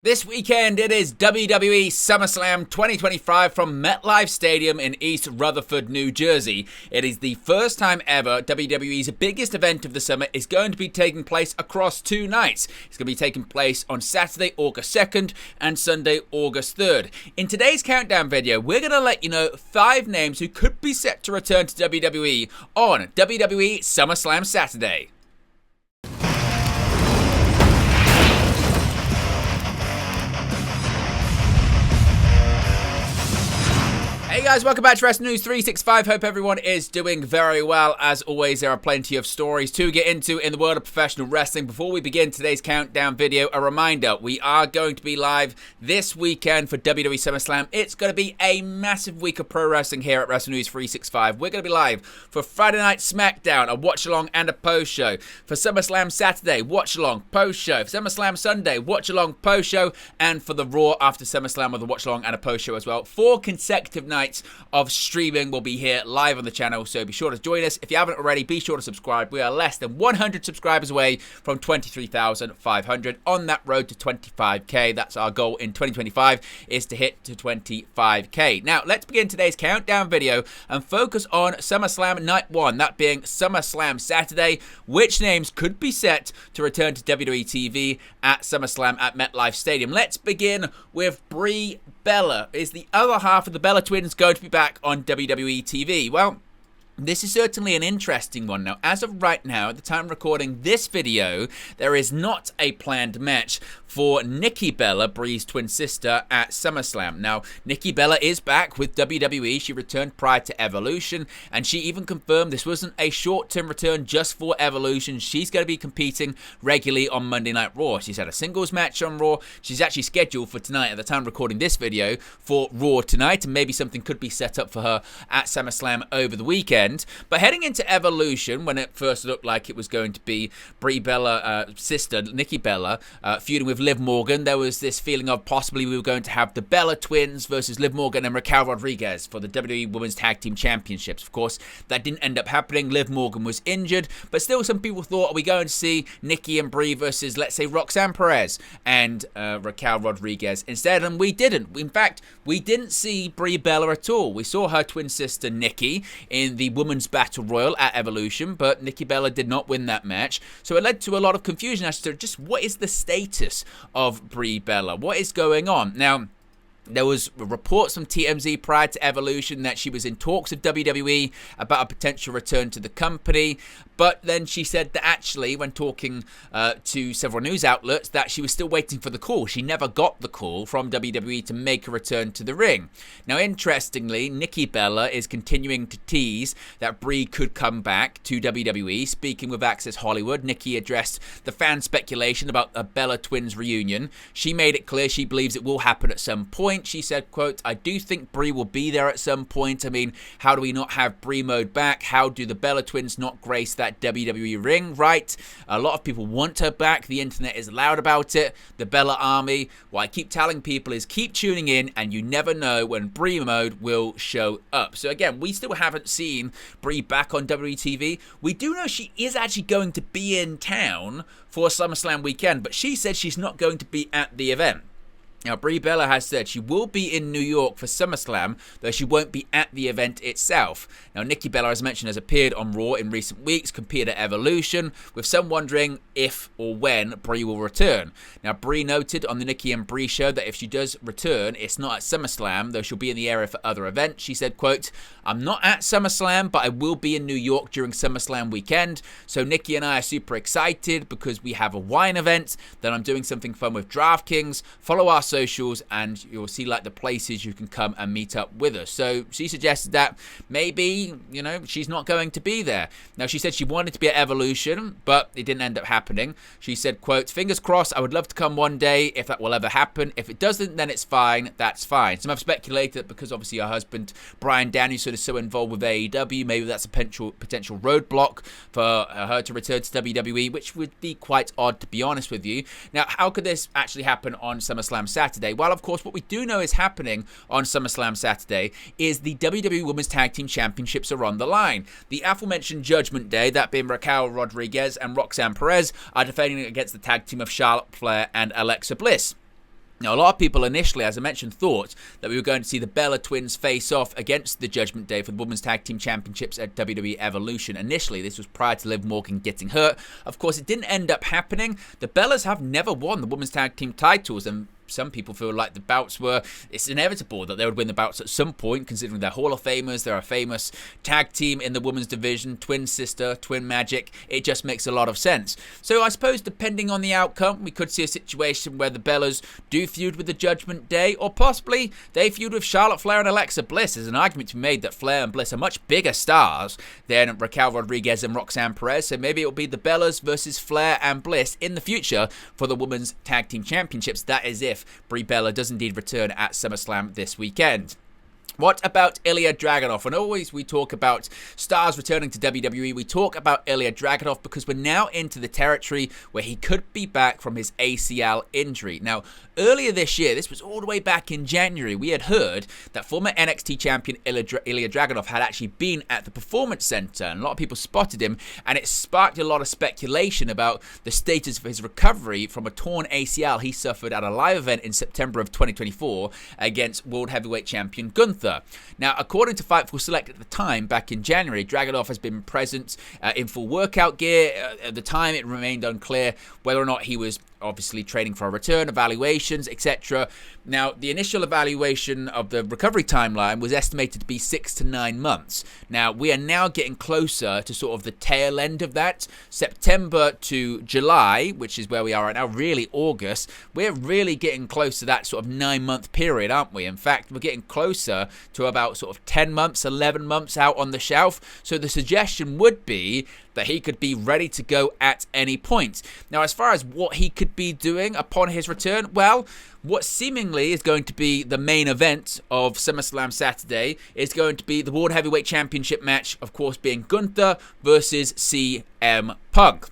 This weekend, it is WWE SummerSlam 2025 from MetLife Stadium in East Rutherford, New Jersey. It is the first time ever WWE's biggest event of the summer is going to be taking place across 2 nights. It's going to be taking place on Saturday, August 2nd and Sunday, August 3rd. In today's countdown video, we're going to let you know 5 names who could be set to return to WWE on WWE SummerSlam Saturday. Hey guys, welcome back to Wrestling News 365. Hope everyone is doing very well. As always, there are plenty of stories to get into in the world of professional wrestling. Before we begin today's countdown video, a reminder, we are going to be live this weekend for WWE SummerSlam. It's going to be a massive week of pro wrestling here at Wrestling News 365. We're going to be live for Friday Night SmackDown, a watch-along and a post-show. For SummerSlam Saturday, watch-along, post-show. For SummerSlam Sunday, watch-along, post-show. And for the Raw after SummerSlam with a watch-along and a post-show as well. 4 consecutive nights of streaming will be here live on the channel, so be sure to join us. If you haven't already, be sure to subscribe. We are less than 100 subscribers away from 23,500 on that road to 25k. That's our goal in 2025, is to hit to 25k. Now, let's begin today's countdown video and focus on SummerSlam Night 1, that being SummerSlam Saturday. Which names could be set to return to WWE TV at SummerSlam at MetLife Stadium? Let's begin with Brie Bella. Is the other half of the Bella twins going to be back on WWE TV? Well, this is certainly an interesting one. Now, as of right now, at the time of recording this video, there is not a planned match for Nikki Bella, Brie's twin sister, at SummerSlam. Now, Nikki Bella is back with WWE. She returned prior to Evolution, and she even confirmed this wasn't a short-term return just for Evolution. She's going to be competing regularly on Monday Night Raw. She's had a singles match on Raw. She's actually scheduled for tonight, at the time of recording this video, for Raw tonight, and maybe something could be set up for her at SummerSlam over the weekend. But heading into Evolution, when it first looked like it was going to be Brie Bella, sister Nikki Bella, feuding with Liv Morgan, there was this feeling of possibly we were going to have the Bella twins versus Liv Morgan and Raquel Rodriguez for the WWE Women's Tag Team Championships. Of course, that didn't end up happening. Liv Morgan was injured, but still some people thought, are we going to see Nikki and Brie versus, let's say, Roxanne Perez and Raquel Rodriguez instead? And we didn't. In fact, we didn't see Brie Bella at all. We saw her twin sister Nikki in the Women's Battle Royal at Evolution, but Nikki Bella did not win that match. So it led to a lot of confusion as to just what is the status of Brie Bella? What is going on? Now, there was reports from TMZ prior to Evolution that she was in talks with WWE about a potential return to the company. But then she said that actually, when talking to several news outlets, that she was still waiting for the call. She never got the call from WWE to make a return to the ring. Now, interestingly, Nikki Bella is continuing to tease that Brie could come back to WWE. Speaking with Access Hollywood, Nikki addressed the fan speculation about a Bella Twins reunion. She made it clear she believes it will happen at some point. She said, quote, "I do think Brie will be there at some point. I mean, how do we not have Brie mode back? How do the Bella Twins not grace that WWE ring, right? A lot of people want her back. The internet is loud about it. The Bella Army, what I keep telling people is keep tuning in, and you never know when Brie mode will show up." So again, we still haven't seen Brie back on WWE TV. We do know she is actually going to be in town for SummerSlam weekend, but she said she's not going to be at the event. Now, Brie Bella has said she will be in New York for SummerSlam, though she won't be at the event itself. Now, Nikki Bella, as mentioned, has appeared on Raw in recent weeks, competed at Evolution, with some wondering if or when Brie will return. Now, Brie noted on the Nikki and Brie show that if she does return, it's not at SummerSlam, though she'll be in the area for other events. She said, quote, "I'm not at SummerSlam, but I will be in New York during SummerSlam weekend. So Nikki and I are super excited because we have a wine event, then I'm doing something fun with DraftKings. Follow our socials and you'll see like the places you can come and meet up with us." So she suggested that maybe, you know, she's not going to be there. Now, she said she wanted to be at Evolution, but it didn't end up happening. She said, quote, "Fingers crossed, I would love to come one day if that will ever happen. If it doesn't, then it's fine. That's fine." Some have speculated that because obviously her husband Bryan Danielson is so involved with AEW, maybe that's a potential roadblock for her to return to WWE, which would be quite odd, to be honest with you. Now, how could this actually happen on SummerSlam Saturday? Well, of course, what we do know is happening on SummerSlam Saturday is the WWE Women's Tag Team Championships are on the line. The aforementioned Judgment Day, that being Raquel Rodriguez and Roxanne Perez, are defending against the tag team of Charlotte Flair and Alexa Bliss. Now, a lot of people initially, as I mentioned, thought that we were going to see the Bella twins face off against the Judgment Day for the Women's Tag Team Championships at WWE Evolution. Initially, this was prior to Liv Morgan getting hurt. Of course, it didn't end up happening. The Bellas have never won the Women's Tag Team titles, and some people feel like the bouts it's inevitable that they would win the bouts at some point, considering they're Hall of Famers, they're a famous tag team in the women's division, twin sister, twin magic. It just makes a lot of sense. So I suppose depending on the outcome, we could see a situation where the Bellas do feud with the Judgment Day, or possibly they feud with Charlotte Flair and Alexa Bliss. There's an argument to be made that Flair and Bliss are much bigger stars than Raquel Rodriguez and Roxanne Perez, so maybe it'll be the Bellas versus Flair and Bliss in the future for the Women's Tag Team Championships. That is if Brie Bella does indeed return at SummerSlam this weekend. What about Ilia Dragunov? And always we talk about stars returning to WWE. We talk about Ilia Dragunov because we're now into the territory where he could be back from his ACL injury. Now, earlier this year, this was all the way back in January, we had heard that former NXT champion Ilia Dragunov had actually been at the Performance Center, and a lot of people spotted him, and it sparked a lot of speculation about the status of his recovery from a torn ACL he suffered at a live event in September of 2024 against World Heavyweight Champion Gunther. Now, according to Fightful Select at the time, back in January, Dragunov has been present in full workout gear. At the time, it remained unclear whether or not he was obviously training for a return, evaluations, etc. Now, the initial evaluation of the recovery timeline was estimated to be 6 to 9 months. Now, we are now getting closer to sort of the tail end of that. September to July, which is where we are right now, really August, we're really getting close to that sort of 9-month period, aren't we? In fact, we're getting closer to about sort of 10 months, 11 months out on the shelf. So the suggestion would be that he could be ready to go at any point. Now, as far as what he could be doing upon his return, well, what seemingly is going to be the main event of SummerSlam Saturday is going to be the World Heavyweight Championship match, of course, being Gunther versus CM Punk.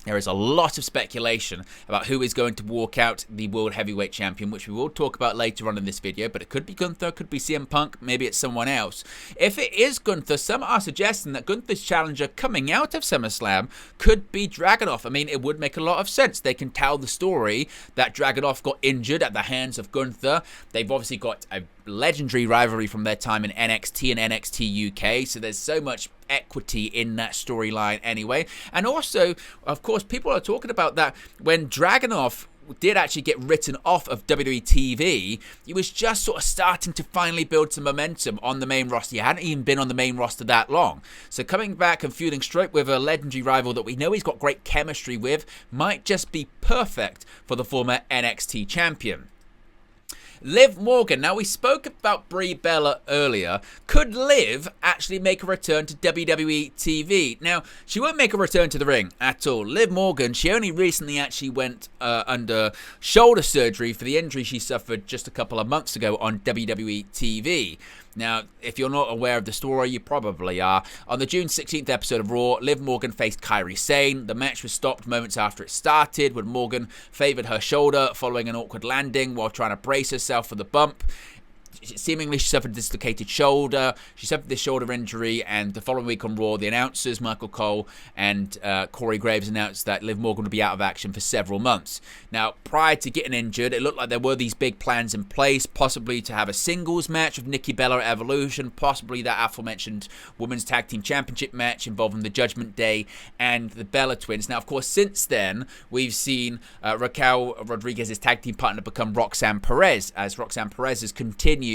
There is a lot of speculation about who is going to walk out the World Heavyweight Champion, which we will talk about later on in this video, but it could be Gunther, could be CM Punk, maybe it's someone else. If it is Gunther, some are suggesting that Gunther's challenger coming out of SummerSlam could be Dragunov. I mean, it would make a lot of sense. They can tell the story that Dragunov got injured at the hands of Gunther. They've obviously got a legendary rivalry from their time in NXT and NXT UK, so there's so much equity in that storyline anyway. And also, of course, people are talking about that when Dragunov did actually get written off of WWE TV, he was just sort of starting to finally build some momentum on the main roster. He hadn't even been on the main roster that long. So coming back and feuding straight with a legendary rival that we know he's got great chemistry with might just be perfect for the former NXT champion. Liv Morgan. Now, we spoke about Brie Bella earlier. Could Liv actually make a return to WWE TV? Now, she won't make a return to the ring at all. Liv Morgan, she only recently actually went under shoulder surgery for the injury she suffered just a couple of months ago on WWE TV. Now, if you're not aware of the story, you probably are. On the June 16th episode of Raw, Liv Morgan faced Kairi Sane. The match was stopped moments after it started when Morgan favored her shoulder following an awkward landing while trying to brace herself for the bump. Seemingly, she suffered a dislocated shoulder. She suffered this shoulder injury, and the following week on Raw, the announcers, Michael Cole and Corey Graves, announced that Liv Morgan would be out of action for several months. Now, prior to getting injured, it looked like there were these big plans in place, possibly to have a singles match with Nikki Bella at Evolution, possibly that aforementioned Women's Tag Team Championship match involving the Judgment Day and the Bella Twins. Now, of course, since then, we've seen Raquel Rodriguez's tag team partner become Roxanne Perez, as Roxanne Perez has continued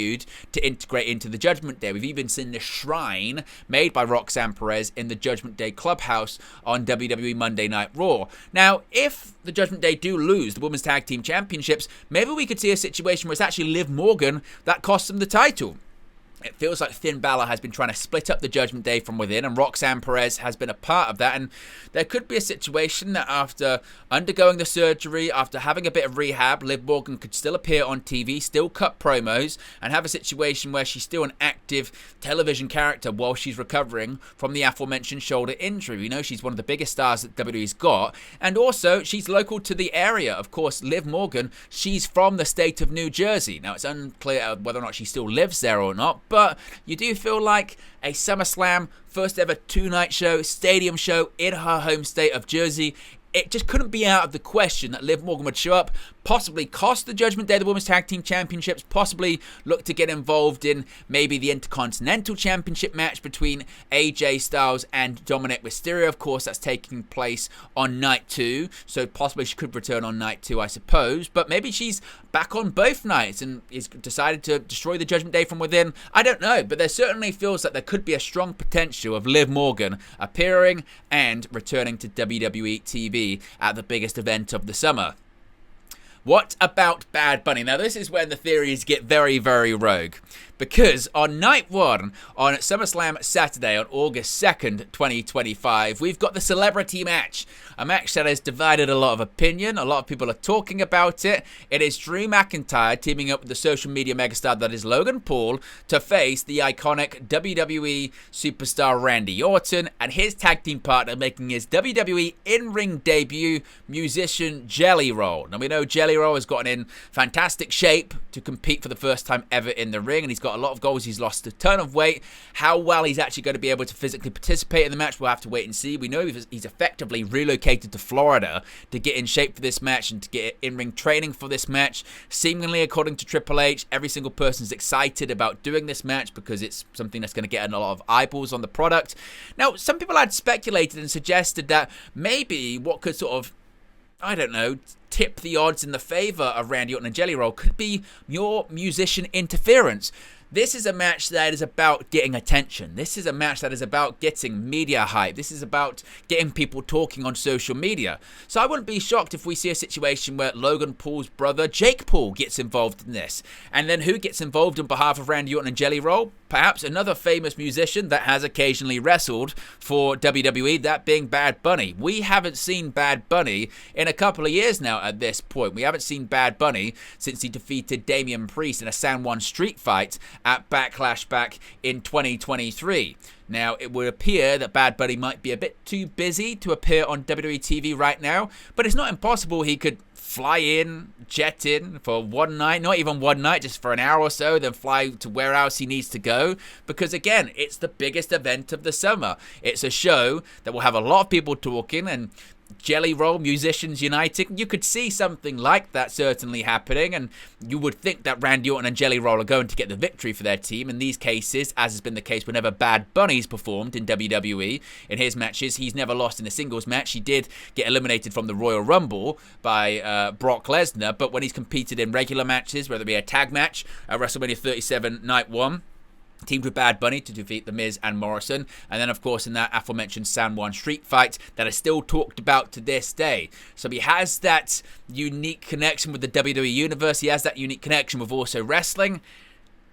to integrate into the Judgment Day. We've even seen the shrine made by Roxanne Perez in the Judgment Day Clubhouse on WWE Monday Night Raw. Now, if the Judgment Day do lose the Women's Tag Team Championships, maybe we could see a situation where it's actually Liv Morgan that costs them the title. It feels like Finn Balor has been trying to split up the Judgment Day from within, and Roxanne Perez has been a part of that. And there could be a situation that after undergoing the surgery, after having a bit of rehab, Liv Morgan could still appear on TV, still cut promos, and have a situation where she's still an active television character while she's recovering from the aforementioned shoulder injury. We know she's one of the biggest stars that WWE's got, and also she's local to the area. Of course, Liv Morgan, she's from the state of New Jersey. Now, it's unclear whether or not she still lives there or not, but you do feel like a SummerSlam first ever 2-night show, stadium show in her home state of Jersey. It just couldn't be out of the question that Liv Morgan would show up, possibly cost the Judgment Day the Women's Tag Team Championships, possibly look to get involved in maybe the Intercontinental Championship match between AJ Styles and Dominic Mysterio. Of course, that's taking place on night 2, so possibly she could return on night 2, I suppose, but maybe she's back on both nights and is decided to destroy the Judgment Day from within. I don't know, but there certainly feels like there could be a strong potential of Liv Morgan appearing and returning to WWE TV at the biggest event of the summer. What about Bad Bunny? Now, this is when the theories get very, very rogue. Because on night 1, on SummerSlam Saturday, on August 2nd, 2025, we've got the celebrity match. A match that has divided a lot of opinion. A lot of people are talking about it. It is Drew McIntyre teaming up with the social media megastar that is Logan Paul to face the iconic WWE superstar Randy Orton and his tag team partner making his WWE in-ring debut, musician Jelly Roll. Now, we know Jelly Roll has gotten in fantastic shape to compete for the first time ever in the ring, and he's got a lot of goals. He's lost a ton of weight. How well he's actually going to be able to physically participate in the match, we'll have to wait and see. We know he's effectively relocated to Florida to get in shape for this match and to get in-ring training for this match. Seemingly, according to Triple H, every single person's excited about doing this match because it's something that's going to get a lot of eyeballs on the product. Now, some people had speculated and suggested that maybe what could sort of, I don't know, tip the odds in the favor of Randy Orton and Jelly Roll could be your musician interference. This is a match that is about getting attention. This is a match that is about getting media hype. This is about getting people talking on social media. So I wouldn't be shocked if we see a situation where Logan Paul's brother, Jake Paul, gets involved in this. And then who gets involved on behalf of Randy Orton and Jelly Roll? Perhaps another famous musician that has occasionally wrestled for WWE, that being Bad Bunny. We haven't seen Bad Bunny in a couple of years now at this point. We haven't seen Bad Bunny since he defeated Damian Priest in a San Juan street fight at Backlash back in 2023. Now, it would appear that Bad Bunny might be a bit too busy to appear on WWE TV right now, but it's not impossible he could fly in, jet in for one night, not even one night, just for an hour or so, then fly to where else he needs to go. Because again, it's the biggest event of the summer. It's a show that will have a lot of people talking and Jelly Roll, musicians uniting. You could see something like that certainly happening, and you would think that Randy Orton and Jelly Roll are going to get the victory for their team. In these cases, as has been the case whenever Bad Bunny's performed in WWE, in his matches, he's never lost in a singles match. He did get eliminated from the Royal Rumble by Brock Lesnar, but when he's competed in regular matches, whether it be a tag match at WrestleMania 37 Night 1, teamed with Bad Bunny to defeat The Miz and Morrison. And then, of course, in that aforementioned San Juan street fight that is still talked about to this day. So he has that unique connection with the WWE Universe. He has that unique connection with also wrestling.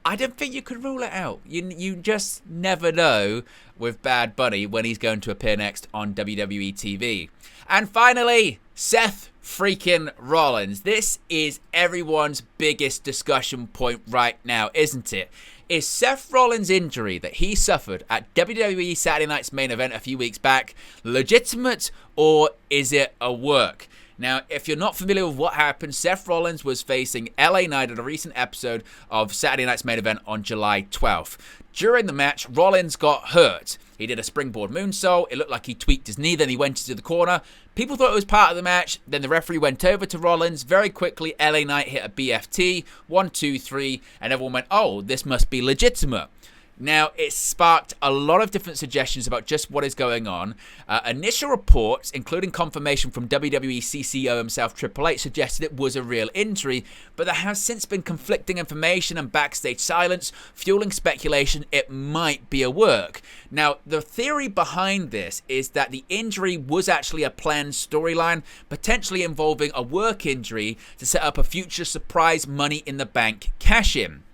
I don't think you could rule it out. You just never know with Bad Bunny when he's going to appear next on WWE TV. And finally, Seth freaking Rollins. This is everyone's biggest discussion point right now, isn't it? Is Seth Rollins' injury that he suffered at WWE Saturday Night's main event a few weeks back legitimate, or is it a work? Now, if you're not familiar with what happened, Seth Rollins was facing LA Knight in a recent episode of Saturday Night's main event on July 12th. During the match, Rollins got hurt. He did a springboard moonsault. It looked like he tweaked his knee. Then he went into the corner. People thought it was part of the match. Then the referee went over to Rollins. Very quickly, LA Knight hit a BFT. 1, 2, 3. And everyone went, oh, this must be legitimate. Now, it sparked a lot of different suggestions about just what is going on. Initial reports, including confirmation from WWE CCO himself, Triple H, suggested it was a real injury, but there has since been conflicting information and backstage silence, fueling speculation it might be a work. Now, the theory behind this is that the injury was actually a planned storyline, potentially involving a work injury to set up a future surprise Money in the Bank cash-in.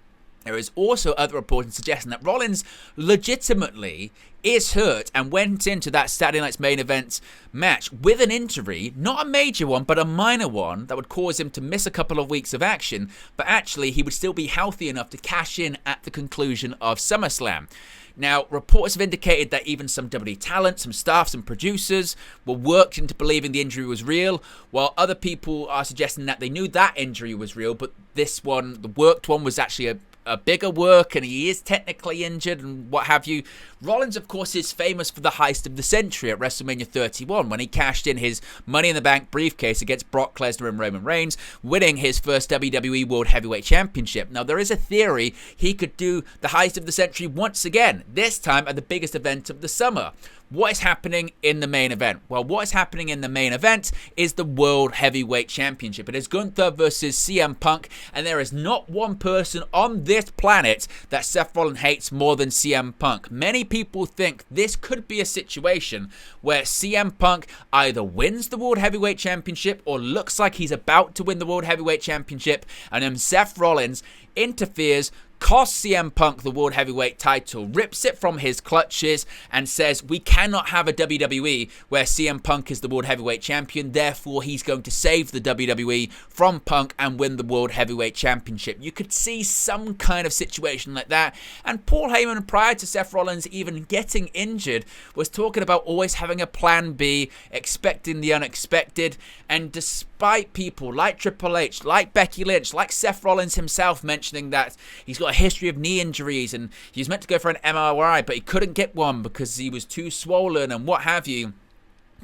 There is also other reporting suggesting that Rollins legitimately is hurt and went into that Saturday Night's main event match with an injury, not a major one, but a minor one that would cause him to miss a couple of weeks of action, but actually he would still be healthy enough to cash in at the conclusion of SummerSlam. Now, reports have indicated that even some WWE talent, some staff, some producers were worked into believing the injury was real, while other people are suggesting that they knew that injury was real, but this one, the worked one, was actually a a bigger work and he is technically injured and what have you. Rollins, of course, is famous for the heist of the century at WrestleMania 31 when he cashed in his Money in the Bank briefcase against Brock Lesnar and Roman Reigns, winning his first WWE World Heavyweight Championship. Now, there is a theory he could do the heist of the century once again, this time at the biggest event of the summer. What is happening in the main event? Well, what is happening in the main event is the World Heavyweight Championship. It is Gunther versus CM Punk, and there is not one person on this planet that Seth Rollins hates more than CM Punk. Many people think this could be a situation where CM Punk either wins the World Heavyweight Championship or looks like he's about to win the World Heavyweight Championship, and then Seth Rollins interferes, costs CM Punk the World Heavyweight title, rips it from his clutches, and says we cannot have a WWE where CM Punk is the World Heavyweight Champion, therefore he's going to save the WWE from Punk and win the World Heavyweight Championship. You could see some kind of situation like that, and Paul Heyman, prior to Seth Rollins even getting injured, was talking about always having a plan B, expecting the unexpected, and despite people like Triple H, like Becky Lynch, like Seth Rollins himself mentioning that he's got a history of knee injuries and he was meant to go for an MRI but he couldn't get one because he was too swollen and what have you,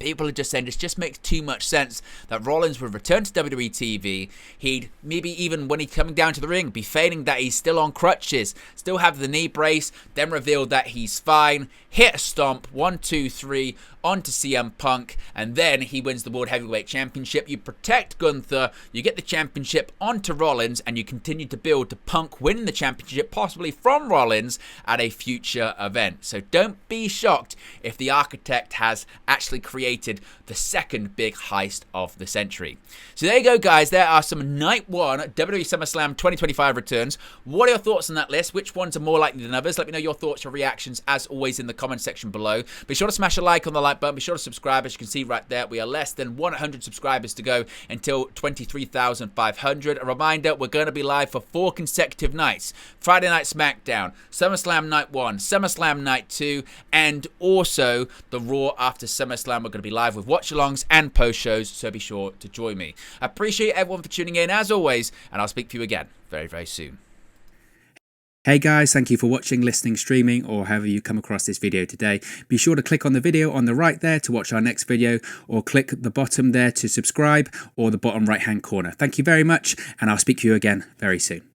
people are just saying this just makes too much sense that Rollins would return to WWE TV. He'd maybe even when he's coming down to the ring be feigning that he's still on crutches, still have the knee brace, then reveal that he's fine, hit a stomp, 1, 2, 3, onto CM Punk, and then he wins the World Heavyweight Championship. You protect Gunther, you get the championship onto Rollins, and you continue to build to Punk winning the championship, possibly from Rollins, at a future event. So don't be shocked if the architect has actually created the second big heist of the century. So there you go, guys. There are some Night 1 WWE SummerSlam 2025 returns. What are your thoughts on that list? Which ones are more likely than others? Let me know your thoughts or reactions, as always, in the comment section below. Be sure to smash a like on the like button. Be sure to subscribe. As you can see right there, we are less than 100 subscribers to go until 23,500. A reminder, we're going to be live for 4 consecutive nights. Friday Night SmackDown, SummerSlam Night 1, SummerSlam Night 2, and also the Raw after SummerSlam. We're going to be live with watch-alongs and post-shows, so be sure to join me. I appreciate everyone for tuning in, as always, and I'll speak to you again very, very soon. Hey guys, thank you for watching, listening, streaming, or however you come across this video today. Be sure to click on the video on the right there to watch our next video, or click the bottom there to subscribe, or the bottom right hand corner. Thank you very much, and I'll speak to you again very soon.